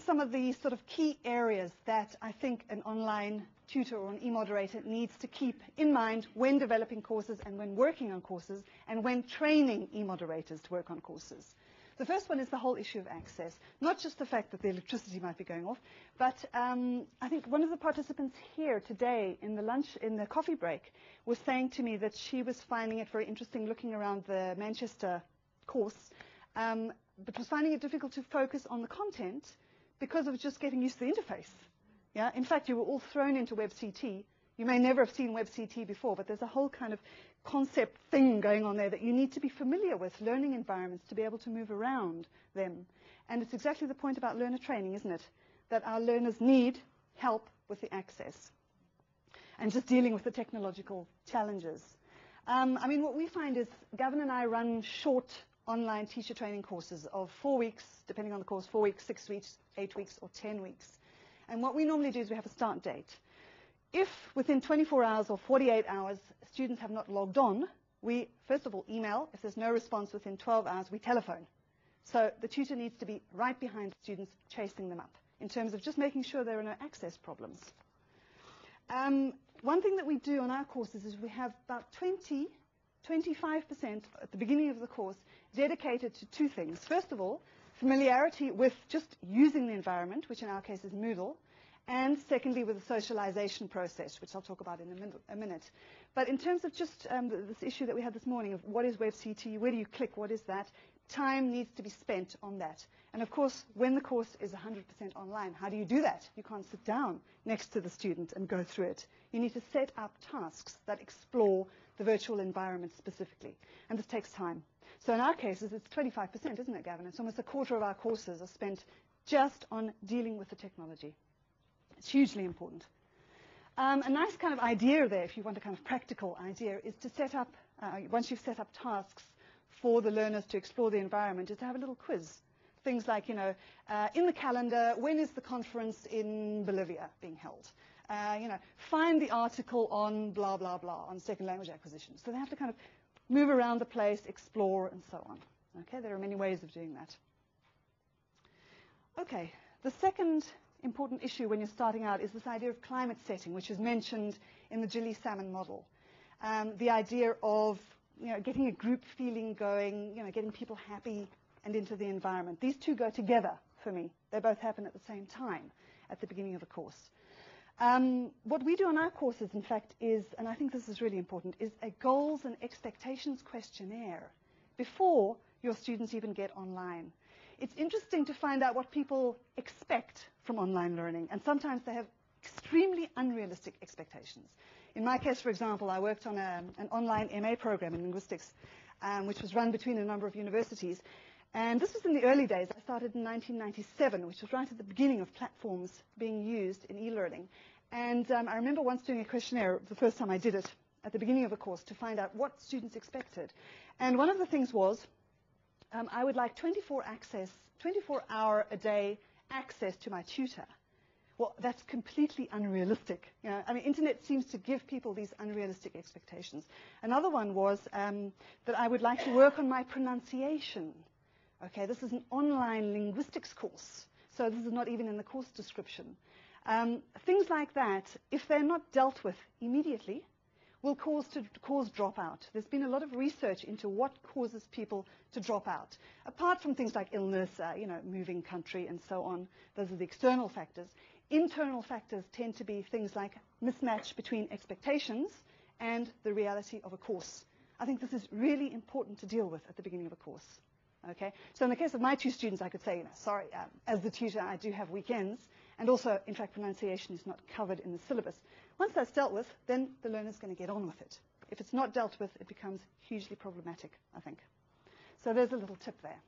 some of the sort of key areas that I think an online tutor or an e-moderator needs to keep in mind when developing courses and when working on courses and when training e-moderators to work on courses. The first one is the whole issue of access, not just the fact that the electricity might be going off, but I think one of the participants here today in the coffee break was saying to me that she was finding it very interesting looking around the Manchester course, but was finding it difficult to focus on the content because of just getting used to the interface. Yeah? In fact, you were all thrown into WebCT. You may never have seen WebCT before, but there's a whole kind of concept thing going on there that you need to be familiar with, learning environments, to be able to move around them. And it's exactly the point about learner training, isn't it? That our learners need help with the access and just dealing with the technological challenges. I mean, what we find is Gavin and I run short online teacher training courses of 4 weeks, depending on the course, 4 weeks, 6 weeks, 8 weeks, or 10 weeks. And what we normally do is we have a start date. If within 24 hours or 48 hours students have not logged on, we first of all email. If there's no response within 12 hours, we telephone. So the tutor needs to be right behind students, chasing them up in terms of just making sure there are no access problems. One thing that we do on our courses is we have about 25% at the beginning of the course dedicated to two things. First of all, familiarity with just using the environment, which in our case is Moodle, and secondly, with the socialization process, which I'll talk about in a minute. But in terms of just this issue that we had this morning of what is WebCT, where do you click, what is that, time needs to be spent on that. And of course, when the course is 100% online, how do you do that? You can't sit down next to the student and go through it. You need to set up tasks that explore the virtual environment specifically. And this takes time. So in our cases, it's 25%, isn't it, Gavin? It's almost a quarter of our courses are spent just on dealing with the technology. It's hugely important. A nice kind of idea there, if you want a kind of practical idea, is to set up, once you've set up tasks for the learners to explore the environment, is to have a little quiz. Things like, you know, in the calendar, when is the conference in Bolivia being held? You know, find the article on blah, blah, blah, on second language acquisition. So they have to kind of move around the place, explore, and so on. Okay, there are many ways of doing that. Okay, the second important issue when you're starting out is this idea of climate setting, which is mentioned in the Gilly-Salmon model. The idea of, you know, getting a group feeling going, you know, getting people happy and into the environment. These two go together for me. They both happen at the same time at the beginning of a course. What we do on our courses, in fact, is, and I think this is really important, is a goals and expectations questionnaire before your students even get online. It's interesting to find out what people expect from online learning, and sometimes they have extremely unrealistic expectations. In my case, for example, I worked on an online MA program in linguistics, which was run between a number of universities. And this was in the early days. I started in 1997, which was right at the beginning of platforms being used in e-learning. And I remember once doing a questionnaire, the first time I did it, at the beginning of a course, to find out what students expected. And one of the things was, I would like 24-hour-a-day access to my tutor. Well, that's completely unrealistic. You know, I mean, internet seems to give people these unrealistic expectations. Another one was that I would like to work on my pronunciation. Okay, this is an online linguistics course, so this is not even in the course description. Things like that, if they're not dealt with immediately, will cause dropout. There's been a lot of research into what causes people to drop out. Apart from things like illness, you know, moving country and so on, those are the external factors. Internal factors tend to be things like mismatch between expectations and the reality of a course. I think this is really important to deal with at the beginning of a course. Okay, so in the case of my two students, I could say, you know, sorry, as the tutor, I do have weekends, and also, in fact, pronunciation is not covered in the syllabus. Once that's dealt with, then the learner's going to get on with it. If it's not dealt with, it becomes hugely problematic, I think. So there's a little tip there.